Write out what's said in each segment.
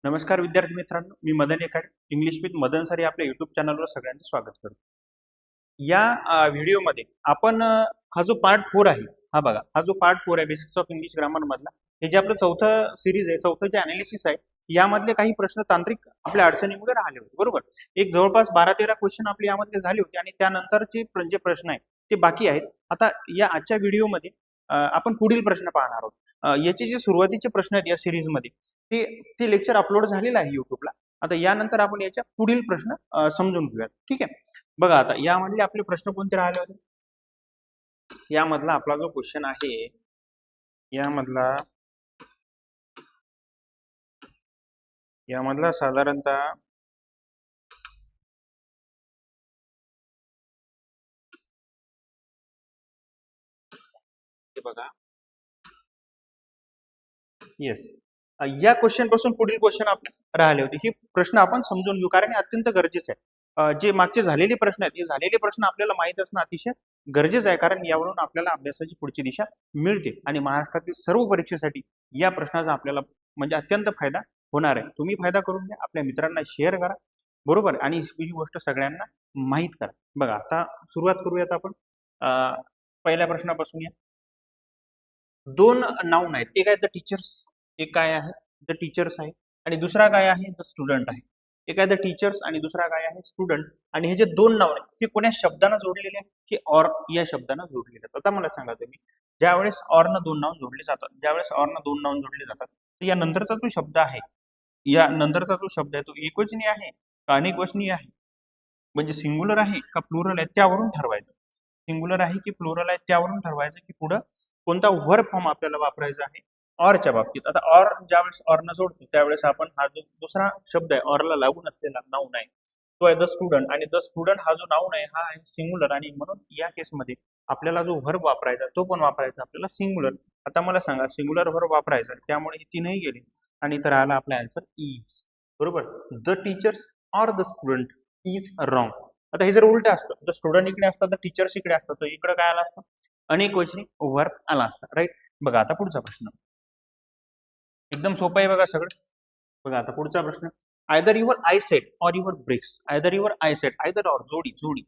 नमस्कार विद्यार्थी मित्रांनो, मी Madan Ekade English with Madan sir या आपल्या युट्यूब चॅनलवर सगळ्यांचं स्वागत करतो. या व्हिडिओमध्ये आपण हा जो पार्ट 4 आहे, हा बघा, हा जो पार्ट 4 आहे बेसिक्स ऑफ इंग्लिश ग्रामर मधला, हे जे आपलं चौथं सिरीज आहे, चौथं जे अनालिसिस आहे, यामधले काही प्रश्न तांत्रिक आपल्या अडचणीमुळे राहिले होते, बरोबर. एक जवळपास 12-13 क्वेश्चन आपले यामध्ये झाले होते आणि त्यानंतरचे जे प्रश्न आहेत ते बाकी आहेत. आता या आजच्या व्हिडिओमध्ये आपण पुढील प्रश्न पाहणार आहोत. याचे जे सुरुवातीचे प्रश्न आहेत या सिरीजमध्ये ते ते लेक्चर अपलोड झालेलं आहे युट्यूबला. आता यानंतर आपण याच्या पुढील प्रश्न समजून घेऊयात. ठीक आहे, बघा आता यामधले आपले प्रश्न कोणते राहिले होते. यामधला आपला जो क्वेश्चन आहे, यामधला साधारणतः बघा, येस, या क्वेश्चन पासून पुढील क्वेश्चन राहिले होते. ही प्रश्न आपण समजून घेऊ कारण हे अत्यंत गरजेचे आहे. जे मागचे झालेले प्रश्न आहेत, हे झालेले प्रश्न आपल्याला माहित असणं अतिशय गरजेचं आहे, कारण यावरून आपल्याला अभ्यासाची पुढची दिशा मिळते आणि महाराष्ट्रातील सर्व परीक्षेसाठी या प्रश्नाचा आपल्याला म्हणजे अत्यंत फायदा होणार आहे. तुम्ही फायदा करून घ्या, आपल्या मित्रांना शेअर करा, बरोबर, आणि ही गोष्ट सगळ्यांना माहीत करा. बघा, आता सुरुवात करूयात आपण पहिल्या प्रश्नापासून. या दोन नाउन आहेत, एक आहे द टीचर्स, एक काय आहे द टीचर्स आहे, आणि दुसरा काय आहे द स्टुडंट आहे. एक आहे द टीचर्स आणि दुसरा काय आहे स्टुडंट. आणि हे जे दोन नाउन आहेत ते कोण्या शब्दानं जोडलेले आहेत की ऑर या शब्दानं जोडलेले आहेत. आता मला सांगा तुम्ही, ज्यावेळेस ऑरनं दोन नाउन जोडले जातात, ज्यावेळेस ऑरनं दोन नाउन जोडले जातात, तर या नंतरचा जो शब्द आहे, या नंतरचा जो शब्द आहे तो एकवचनी आहे का अनेकवचनी आहे, म्हणजे सिंग्युलर आहे का प्लुरल आहे, त्यावरून ठरवायचं. सिंग्युलर आहे की प्लुरल आहे त्यावरून ठरवायचं की पुढं कोणता वर्ब फॉर्म आपल्याला वापरायचा आहे ऑरच्या बाबतीत. आता ऑर ज्यावेळेस ऑरनं जोडतो त्यावेळेस आपण हा जो दुसरा शब्द आहे ऑरला लागून असलेला नाउन आहे तो आहे द स्टुडंट, आणि द स्टुडंट हा जो नाउन आहे हा आहे सिंग्युलर, आणि म्हणून या केसमध्ये आपल्याला जो व्हर्ब वापरायचा तो पण वापरायचा आपल्याला सिंग्युलर. आता मला सांगा, सिंग्युलर व्हर्ब वापरायचा, त्यामुळे हे तीनही गेले आणि इथं राहिला आपला आन्सर इज, बरोबर. The teachers or the student is wrong. आता हे जर उलट असतं, द स्टुडंट इकडे असतं, द टीचर्स इकडे असतं, तर इकडे काय आलं असतं, अनेकवचनी व्हर्ब आला असता, राईट. बघा आता पुढचा प्रश्न एकदम सोपा आहे, बघा सगळं. बघा आता पुढचा प्रश्न, either your eyesight or your brakes. Either your eyesight, either or, जोडी जोडी.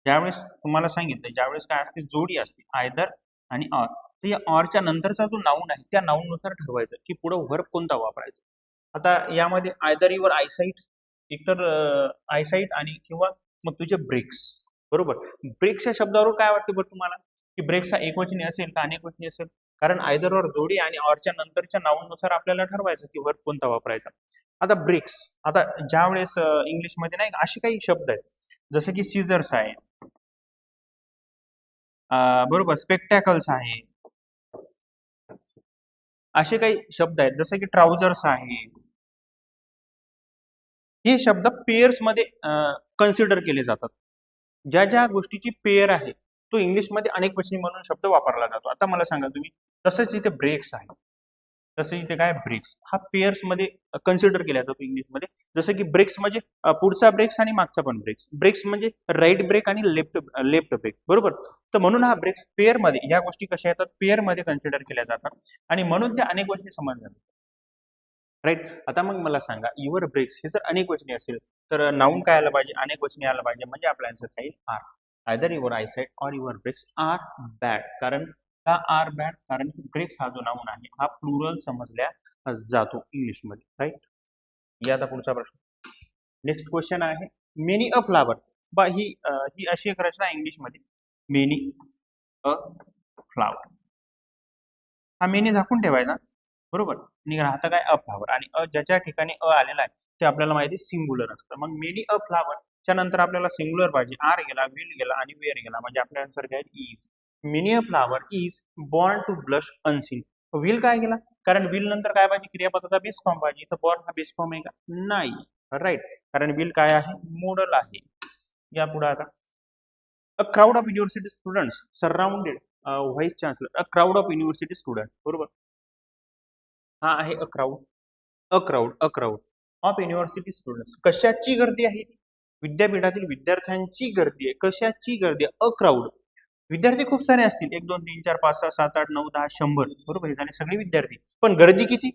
ज्यावेळेस तुम्हाला सांगितलं, ज्यावेळेस काय असते, जोडी असते, आयदर आणि ऑर, तर या ऑरच्या नंतरचा जो नाउन आहे त्या नाउन नुसार ठरवायचं की पुढे व्हर्ब कोणता वापरायचा. आता यामध्ये आयदर युअर आयसाईट, एकतर आयसाईट आणि किंवा मग तुझे ब्रेक्स, बरोबर. ब्रेक्स या शब्दावर काय वाटते बरं तुम्हाला, की ब्रेक्स हा एकवचनी असेल का अनेकवचनी असेल. कारण आयदर ऑर जोडी आणि ऑरच्या नंतरच्या नाउन नुसार आपल्याला ठरवायचं की वर्ब कोणता वापरायचा. आता ब्रेक्स, आता ज्यावेळेस इंग्लिशमध्ये नाही असे काही शब्द आहेत जसे की सीझर्स आहे, बरोबर, स्पेक्टॅकल्स आहे, असे काही शब्द आहेत जसे की ट्राउझर्स आहे. हे शब्द पेयर्स मध्ये कन्सिडर केले जातात. ज्या ज्या गोष्टीची पेयर आहे तो इंग्लिशमध्ये अनेकवचनी म्हणून शब्द वापरला जातो. आता मला सांगा तुम्ही, तसंच इथे ब्रेक्स आहे, तसं इथे काय ब्रेक्स हा पेयर्स मध्ये कन्सिडर केला जातो इंग्लिशमध्ये. जसं की ब्रेक्स म्हणजे पुढचा ब्रेक्स आणि मागचा पण ब्रेक्स. ब्रेक्स म्हणजे राईट ब्रेक आणि लेफ्ट ब्रेक, बरोबर. तर म्हणून हा ब्रेक्स पेयर मध्ये, ह्या गोष्टी कशा येतात पेयर मध्ये कन्सिडर केल्या जातात आणि म्हणून त्या अनेकवचनी समजल्या जातात, राईट. आता मग मला सांगा, युअर ब्रेक्स हे जर अनेकवचनी असेल तर नाउन काय आलं पाहिजे, अनेकवचनी आलं पाहिजे, म्हणजे आपला आन्सर काय are. Either your eyesight or your brakes are bad. कारण का आर बॅड, कारण की ब्रेक्स हा जो नाउन आहे हा प्लुरल समजल्या जातो इंग्लिशमध्ये, राईट. या आता पुढचा प्रश्न, नेक्स्ट क्वेश्चन आहे, मेनी अ फ्लावर. बा ही अशी एक रचना इंग्लिशमध्ये, मेनी अ फ्लावर. हा मेनी झाकून ठेवायचा, बरोबर. आणि राहतं काय अ फ्लावर, आणि ज्याच्या ठिकाणी अ आलेला आहे ते आपल्याला माहिती सिंग्युलर असतं. मग मेनी अ फ्लावर च्या नंतर आपल्याला सिंग्युलर पाहिजे, आर गेला, विल गेला आणि वेअर गेला, म्हणजे आपल्या आन्सर काय is. Many a flower is born to blush unseen. Will काय गेला, कारण विल नंतर काय पाहिजे, क्रियापदाचा बेस फॉर्म पाहिजे. तर बॉर्न हा बेस फॉर्म आहे का, नाही, राईट. कारण विल काय आहे, मॉडल आहे. या पुढे आता, a crowd of university students surrounded vice chancellor. A crowd of university student, बरोबर. हा आहे a crowd, a crowd of university students. कशाची गर्दी आहे, विद्यापीठातील विद्यार्थ्यांची गर्दी आहे. कशाची गर्दी आहे, अ क्राउड. विद्यार्थी खूप सारे असतील, 1 2 3 4 5 6 7 8 9 10 100, बरोबर. हे झाले सगळे विद्यार्थी, पण गर्दी किती,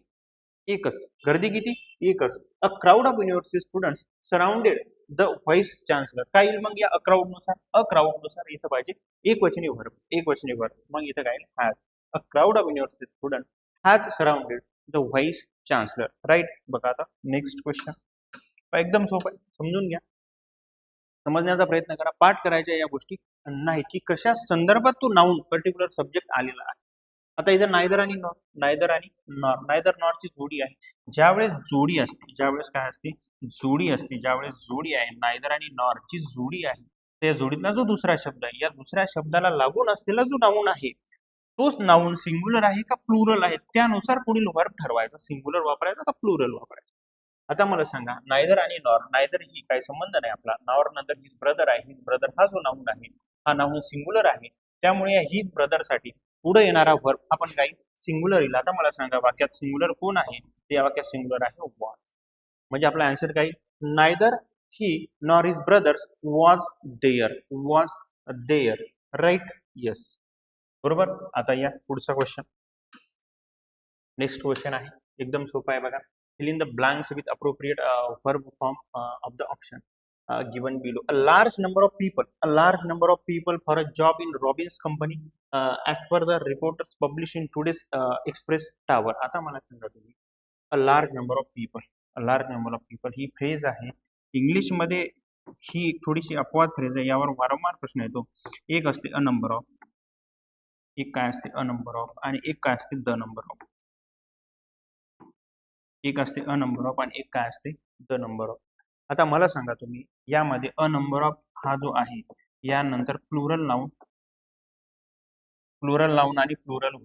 एकच. गर्दी किती? एकच. A crowd of university students surrounded the vice chancellor. काय येईल मग या अक्राऊडनुसार इथं पाहिजे एकवचनी वर्ब. एकवचनी वर्ब. मग इथं काय येईल? Has. A crowd of university student has surrounded the vice chancellor. Right. बघा आता नेक्स्ट क्वेश्चन. एकदम सोपं आहे, समजून घ्या, समजण्याचा प्रयत्न करा. पाठ करायच्या या गोष्टी नाही की कशा संदर्भात तो नाऊन पर्टिक्युलर सब्जेक्ट आलेला आहे. आता इथे नायदर आणि नॉर, नायदर आणि नॉर, नायदर नॉरची जोडी आहे. ज्यावेळेस जोडी असते, ज्यावेळेस काय असते? जोडी असते. ज्यावेळेस जोडी आहे, नायदर आणि नॉरची जोडी आहे, त्या जोडीतला जो दुसरा शब्द आहे, या दुसऱ्या शब्दाला लागून असलेला जो नाऊन आहे, तोच नाऊन सिंग्युलर आहे का प्लुरल आहे, त्यानुसार पुढील वर्ब ठरवायचा. सिंग्युलर वापरायचा का प्लुरल वापरायचा. आता मला सांगा, नायदर आणि नॉर, नायदर ही काही संबंध नाही आपला, नॉर नंतर हिज ब्रदर आहे, हिज ब्रदर हा जो नाऊन आहे, हा नाऊन सिंग्युलर आहे, त्यामुळे या हिज ब्रदर साठी पुढे येणारा वर्ब आपण काही सिंग्युलर येईल. आता मला सांगा, वाक्यात सिंग्युलर कोण आहे? त्या वाक्यात सिंग्युलर आहे वॉज. म्हणजे आपला आन्सर काय? Neither he nor his brothers was there. Was there. Right. Yes. बरोबर. आता या पुढचा क्वेश्चन. नेक्स्ट क्वेश्चन आहे, एकदम सोपा आहे बघा. fill in the blanks with appropriate verb form of the option given below. A large number of people for a job in Robbins company as per the reports published in today's Express Tower. आता मला सांगा तुम्ही, a large number of people he phrase आहे. English मध्ये ही थोडीशी अपवाद phrase आहे, यावर वारंवार प्रश्न येतो. एक असते अ नंबर ऑफ, एक काय असते अ नंबर ऑफ, आणि एक काय असते द नंबर ऑफ. एक असते अ नंबर ऑफ आणि एक काय असते द नंबर ऑफ. आता मला सांगा तुम्ही, यामध्ये अ नंबर ऑफ हा जो आहे, यानंतर प्लुरल नाउन आणि प्लुरल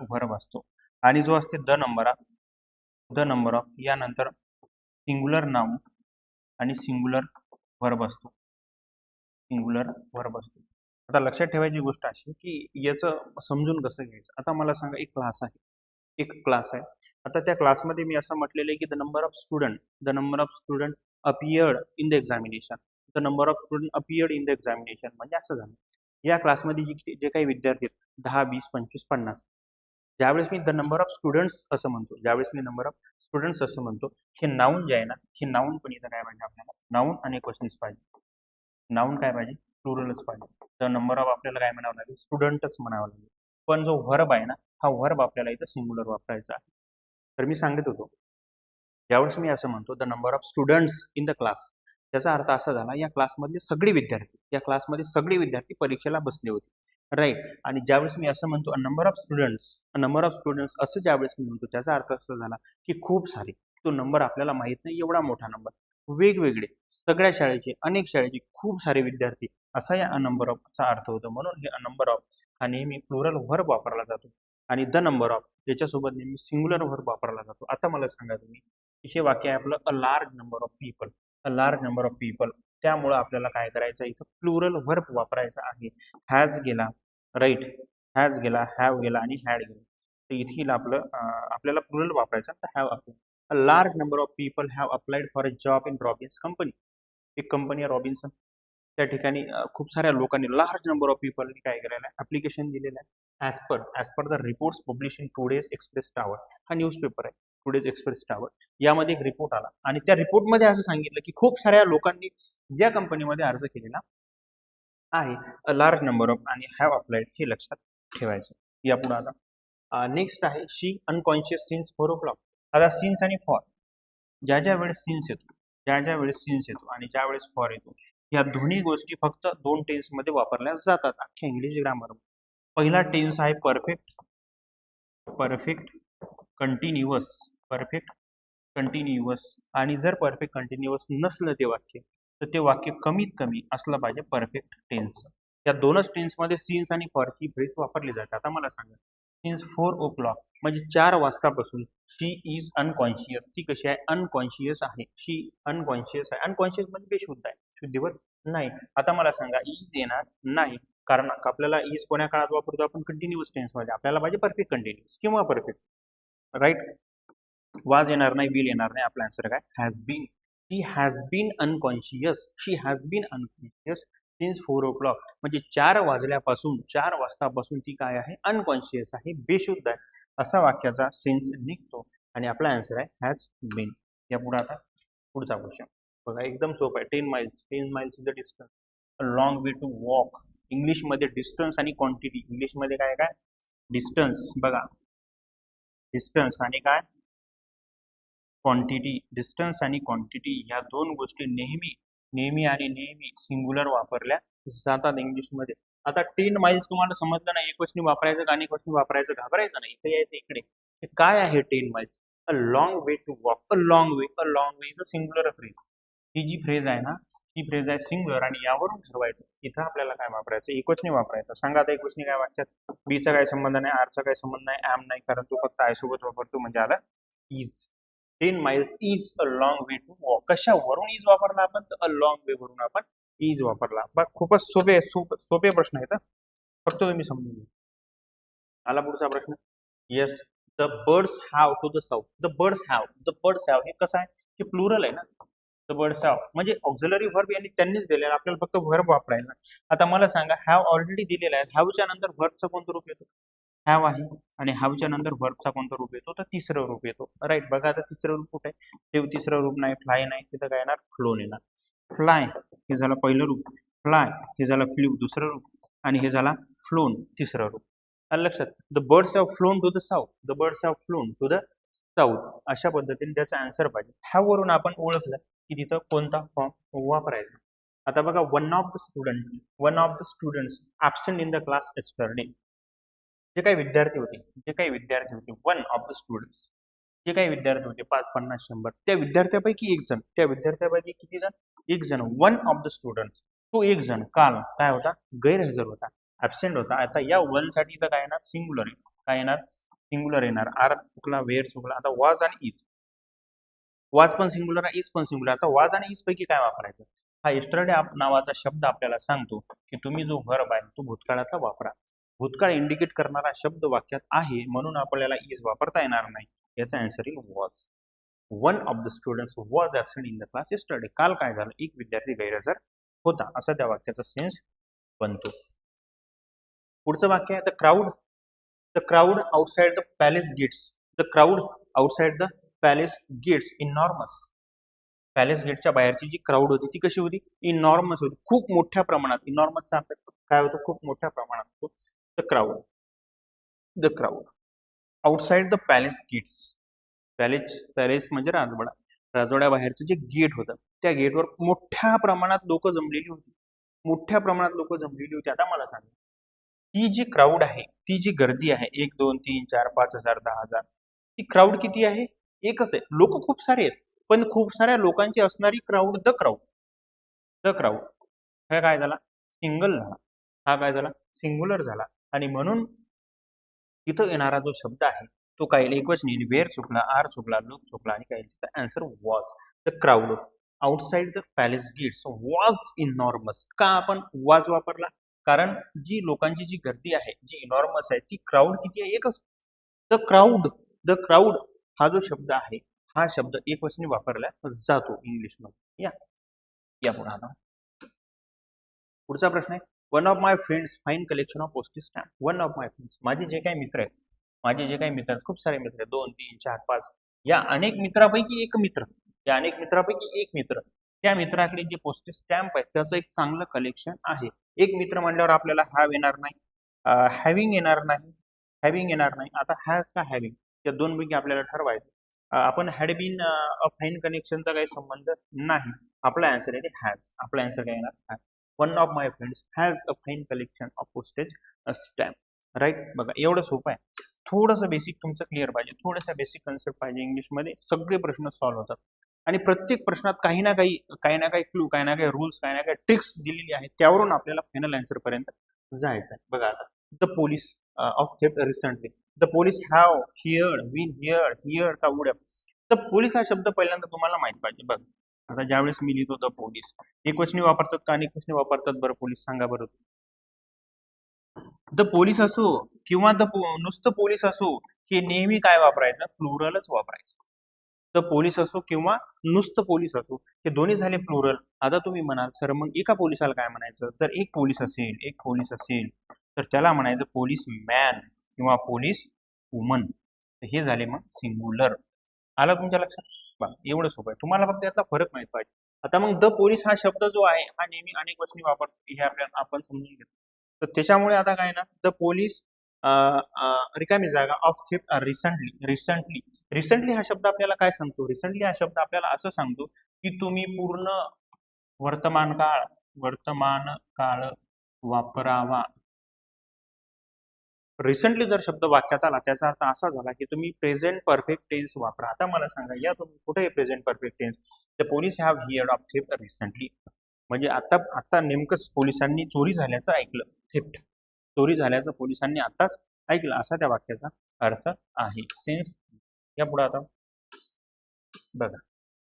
व्हर्ब असतो. आणि जो असते द नंबर ऑफ यानंतर सिंग्युलर नाउन आणि सिंग्युलर व्हर्ब असतो. आता लक्षात ठेवायची गोष्ट अशी की याचं समजून कसं घ्यायचं. आता मला सांगा, एक क्लास आहे. आता त्या क्लासमध्ये मी असं म्हटलेलं आहे की the number of student appeared in the examination. म्हणजे असं झालं, या क्लासमध्ये जे काही विद्यार्थी आहेत 10, 20, 25, 50, ज्यावेळेस me the number of students असं म्हणतो, हे नाऊन जे आहे ना, हे नाऊन पण इथं काय पाहिजे आपल्याला? नाऊन आणि क्वेश्चन्स पाहिजे. नाऊन काय पाहिजे? प्लुरलच पाहिजे. द नंबर ऑफ आपल्याला काय म्हणावं लागेल? स्टुडंटच म्हणावं लागेल. पण जो व्हर्ब आहे ना, हा व्हर्ब आपल्याला इथं सिंग्युलर वापरायचा आहे. तर मी सांगत होतो, ज्यावेळेस मी असं म्हणतो the number of students in the class, त्याचा अर्थ असा झाला, या क्लासमध्ये सगळे विद्यार्थी परीक्षेला बसले होते. राईट. आणि ज्यावेळेस मी असं म्हणतो नंबर ऑफ स्टुडंट्स असं ज्यावेळेस मी म्हणतो, त्याचा अर्थ असा झाला की खूप सारे, तो नंबर आपल्याला माहित नाही एवढा मोठा नंबर, वेगवेगळे सगळ्या शाळेचे, अनेक शाळेचे खूप सारे विद्यार्थी, असा या नंबर ऑफचा अर्थ होतो. म्हणून हे नंबर ऑफ हा नेहमी प्लुरल व्हर्ब वापरला जातो आणि द नंबर ऑफ त्याच्यासोबत नेहमी सिंग्युलर व्हर्ब वापरला जातो. आता मला सांगा तुम्ही, हे वाक्य आहे आपलं a large number of people. त्यामुळं आपल्याला काय करायचं, इथं प्लुरल व्हर्ब वापरायचा आहे. हॅज गेला, राईट, हॅज गेला, हॅव गेला आणि हॅड गेला. तर इथे आपल्याला प्लुरल वापरायचा, तर have applied. A large number of people have applied for a job in Robbins company. एक कंपनी आहे रॉबिन्सन, त्या ठिकाणी खूप साऱ्या लोकांनी, लार्ज नंबर ऑफ पीपलनी काय केलेलं आहे? ऍप्लिकेशन दिलेलं आहे. As per the reports publish in today's express tower. हा न्यूजपेपर आहे, टुडेज एक्सप्रेस टावर. यामध्ये एक रिपोर्ट आला आणि त्या रिपोर्टमध्ये असं सांगितलं की खूप साऱ्या लोकांनी या कंपनीमध्ये अर्ज केलेला आहे. अ लार्ज नंबर ऑफ आणि हॅव अप्लाइड, हे लक्षात ठेवायचं. यापुढे आता नेक्स्ट आहे शी अनकॉन्शियस सिन्स 4 o'clock. आता सिन्स आणि फॉर, ज्या वेळेस सिन्स येतो आणि ज्या वेळेस फॉर येतो, या दोन्ही गोष्टी फक्त 2 टेन्स मध्ये वापरल्या जातात अख्ख्या इंग्लिश ग्रामर. पहिला टेन्स आहे परफेक्ट कंटिन्युअस. आणि जर परफेक्ट कंटिन्युअस नसलं ते वाक्य, तर ते वाक्य कमीत कमी असलं पाहिजे परफेक्ट टेन्स. या दोनच टेन्स मध्ये सिन्स आणि फॉरची फ्रेज वापरली जाते. आता मला सांगा, सिन्स 4 o'clock म्हणजे 4 वाजतापासून शी इज अनकॉन्शियस. ती कशी आहे? अनकॉन्शियस आहे. शी अनकॉन्शियस आहे. अनकॉन्शियस म्हणजे बेशुद्ध आहे, शुद्धीवर नाही. आता मला सांगा, इज येणार नाही, कारण आपल्याला इज कोण्या काळात वापरतो आपण? कंटिन्युअस टेन्स मध्ये. आपल्याला पाहिजे परफेक्ट कंटिन्युअस किंवा परफेक्ट, राईट. वाज येणार नाही, विल येणार नाही. आपला आन्सर काय? Has been. She has been unconscious since 4 o'clock म्हणजे 4 वाजल्यापासून, 4 वाजतापासून ती काय आहे? अनकॉन्शियस आहे, बेशुद्ध आहे. असा वाक्याचा सेन्स निघतो आणि आपला आन्सर आहे हॅज बीन. या पुढे आता पुढचा क्वेश्चन बघा, एकदम सोपं आहे. 10 miles is the distance, a long way to walk. इंग्लिशमध्ये डिस्टन्स आणि क्वांटिटी, इंग्लिशमध्ये काय काय डिस्टन्स बघा, डिस्टन्स आणि काय क्वांटिटी. डिस्टन्स आणि क्वांटिटी या दोन गोष्टी नेहमी नेहमी आणि नेहमी सिंग्युलर वापरल्या जातात इंग्लिशमध्ये. आता 10 miles तुम्हाला समजलं नाही, एक वचनी वापरायचं का अनेक वचनी वापरायचं, घाबरायचं नाही, इथे यायचं इकडे. हे काय आहे 10 miles? A long way to walk. A long way, a long way is a singular phrase. ही जी फ्रेज आहे ना, ही फ्रेज आहे सिंग्युलर आणि यावरून ठरवायचं इथं आपल्याला काय वापरायचं, एकवचनी वापरायचं. सांगा आता एकवचनी काय वाक्यात? बीचा काय संबंध नाही, आरचा काय संबंध नाही, ॲम नाही, कारण तो फक्त आय सोबत वापरतो म्हणजे आला is. 10 miles is a long way to walk. कशावरून इज वापरला आपण? तर अ लॉंग वे वरून आपण इज वापरला. बघ खूपच सोपे प्रश्न आहेत, फक्त तुम्ही समजून घ्या. आला पुढचा प्रश्न. Yes, the birds have to the south. The birds have हे कसं आहे, हे प्लुरल आहे ना. द बर्ड्स हॅव म्हणजे ऑक्झिलरी व्हर्ब यांनी त्यांनीच दिलेला, आपल्याला फक्त व्हर्ब वापरायचा. आता मला सांगा, हॅव ऑलरेडी दिलेला आहे, हॅवच्या नंतर व्हर्बचं कोणतं रूप येतो? हॅव आहे आणि हॅवच्या नंतर व्हर्बचा कोणतं रूप येतो? तर तिसरं रूप येतो. राईट, बघा आता तिसरं रूप कुठे आहे? ते तिसरं रूप नाही, फ्लाय नाही, तिथं काय येणार? फ्लोन येणार. फ्लाय हे झालं पहिलं रूप, फ्लाय हे झालं फ्ल्यू दुसरं रूप, आणि हे झाला फ्लोन तिसरं रूप. आलं लक्षात? The birds have flown to the south. The birds have flown to the south. अशा पद्धतीने त्याचा आन्सर पाहिजे. हॅव वरून आपण ओळखलं की तिथं कोणता फॉर्म वापरायचा. आता बघा, one of the students absent in the class yesterday. जे काही विद्यार्थी होते, वन ऑफ द स्टुडंट्स, जे काही विद्यार्थी होते 5, 50, 100, त्या विद्यार्थ्यापैकी किती जण? एक जण. वन ऑफ द स्टुडंट्स, तो एक जण काल काय होता? गैरहजर होता, ऍबसेंट होता. आता या वन साठी इथं काय येणार? सिंग्युलर आहे. काय येणार? सिंग्युलर येणार. आर चुकला, वेअर चुकला. आता वाज आणि इज, वाज पण सिंग्युलर आहे, इज पण सिंग्युलर. आता वाज आणि इज पैकी काय वापरायचं? हा यस्टरडे नावाचा शब्द आपल्याला सांगतो की तुम्ही जो व्हर्ब आहे तो भूतकाळाचा वापरा. भूतकाळ इंडिकेट करणारा शब्द वाक्यात आहे म्हणून आपल्याला इज वापरता येणार नाही. याचा आन्सर येईल was. One of the students was absent in the class yesterday. काल काय झालं? एक विद्यार्थी गैरहजर होता, असा त्या वाक्याचा सेन्स बनतो. पुढचं वाक्य आहे the crowd outside the palace gates. The crowd outside the palace gates enormous. Palace गेटच्या बाहेरची जी क्राऊड होती ती कशी होती? इनॉर्मस होती, खूप मोठ्या प्रमाणात. इनॉर्मसचा अर्थ काय होतो? खूप मोठ्या प्रमाणात होतो. The crowd outside the palace gates. Palace म्हणजे राजवाडा. राजवाड्याबाहेरचं जे गेट होतं त्या गेटवर मोठ्या प्रमाणात लोक जमलेली होती. आता मला सांगा, ती जी क्राऊड आहे, ती जी गर्दी आहे, 1, 2, 3, 4, 5,000, 10,000, ती क्राऊड किती आहे? एकच आहे. लोक खूप सारे आहेत, पण खूप साऱ्या लोकांची असणारी क्राऊड द क्राऊड हा काय झाला? सिंगल झाला. हा काय झाला? सिंग्युलर झाला. आणि म्हणून तिथं येणारा जो शब्द आहे तो काय? एकवचनी. वेअर चुकला, आर चुकला, लुक चुकला, आणि काय? Answer was. The crowd outside the palace gates was enormous. का आपण वॉज वापरला? कारण जी लोकांची जी गर्दी आहे, जी इनॉर्मस आहे, ती क्राऊड किती आहे? एकच. द क्राऊड हा जो शब्द आहे, हा शब्द एकवचनी वापरला जातो इंग्लिशमध्ये. या पुढे आता पुढचा प्रश्न आहे. One of my friends fine collection of postage stamp. One of my friends, माझे जे काही मित्र आहेत, खूप सारे मित्र आहेत, 2, 3, 4, 5, या अनेक मित्रापैकी एक मित्र, त्या मित्राकडे जे पोस्टेज स्टॅम्प आहे त्याचं एक चांगलं कलेक्शन आहे. एक मित्र म्हणल्यावर आपल्याला हॅव येणार नाही, हॅव्हिंग येणार नाही. आता हॅज का हॅव्हिंग, या दोन पैकी आपल्याला ठरवायचं. आपण हॅड बीन फाईन कनेक्शनचा काही संबंध नाही. आपला आन्सर आहे हॅज. आपला आन्सर काय येणार? Has. One of my friends has a fine collection of postage stamp. Right, बघा एवढं सोपं आहे. थोडंसं बेसिक तुमचं क्लिअर पाहिजे, थोडंसं बेसिक कन्सेप्ट पाहिजे, इंग्लिशमध्ये सगळे प्रश्न सॉल्व्ह होतात. आणि प्रत्येक प्रश्नात काही ना काही क्लू, काही ना काही रूल्स, काही ना काही ट्रिक्स दिलेली आहेत, त्यावरून आपल्याला फायनल आन्सर पर्यंत जायचं आहे. बघा आता, the police of theft recently. The police have heard का वुड हॅव. द पोलीस हा शब्द पहिल्यांदा तुम्हाला माहित पाहिजे. बघ आता ज्यावेळेस मी लिहितो द पोलीस, एकवचनी वापरतात का अनेकवचनी वापरतात बरं पोलीस? सांगा बरं. द पोलीस असो किंवा नुसतं पोलीस असो, हे नेहमी काय वापरायचं? प्लुरलच वापरायचं. द पोलीस असो किंवा नुसतं पोलीस असो, हे दोन्ही झाले प्लुरल. आता तुम्ही म्हणाल सर मग एका पोलिसाला काय म्हणायचं? जर एक पोलीस असेल तर त्याला म्हणायचं पोलीस मॅन किंवा पोलीस वुमन. हे झाले मग सिंगुलर. आलं तुमच्या लक्षात? बघा एवढं सोपं आहे. तुम्हाला फक्त यातला फरक माहित पाहिजे. आता मग द पोलीस हा शब्द जो आहे हा नेहमी अनेक वचनी वापरतो हे आपल्याला आपण समजून घेतो. तर त्याच्यामुळे आता काय ना द पोलीस रिकामी जागा of theft recently recently recently हा शब्द आपल्याला काय सांगतो? रिसेंटली हा शब्द आपल्याला असं सांगतो की तुम्ही पूर्ण वर्तमान काळ वापरावा. रिसेंटली जर शब्द वाक्यात आला त्याचा अर्थ असा झाला की तुम्ही प्रेझेंट परफेक्ट टेन्स वापरा. आता मला सांगा या तुम्ही कुठे present perfect tense? The police have heard of theft recently. म्हणजे आता आता नेमकं पोलिसांनी चोरी झाल्याचं ऐकलं. थेफ्ट चोरी झाल्याचं पोलिसांनी आताच ऐकलं असा त्या वाक्याचा अर्थ आहे. सेन्स या पुढे आता बघा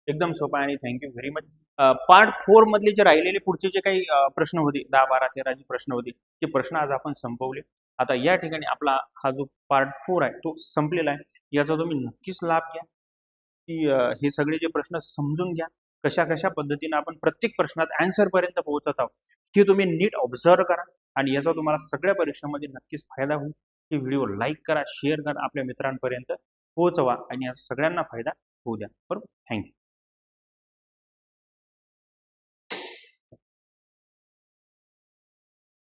एकदम सोपा आणि थँक्यू व्हेरी मच. पार्ट 4 मधले जे राहिलेले पुढचे जे काही प्रश्न होते 10, 12, 13 जे प्रश्न होते ते प्रश्न आज आपण संपवले. आता या ठिकाणी आपला हा जो पार्ट 4 आहे तो संपलेला आहे. याचा तुम्ही नक्कीच लाभ घ्या की हे सगळे जे प्रश्न समजून घ्या कशा कशा पद्धतीने आपण प्रत्येक प्रश्नात आन्सर पर्यंत पोहोचत आहोत हे तुम्ही नीट ऑब्झर्व करा आणि याचा तुम्हाला सगळ्या परीक्षांमध्ये नक्कीच फायदा होईल. ही व्हिडिओ लाईक करा, शेअर करा, आपल्या मित्रांपर्यंत पोहोचवा आणि या सगळ्यांना फायदा होऊ द्या. बरोबर. थँक्यू.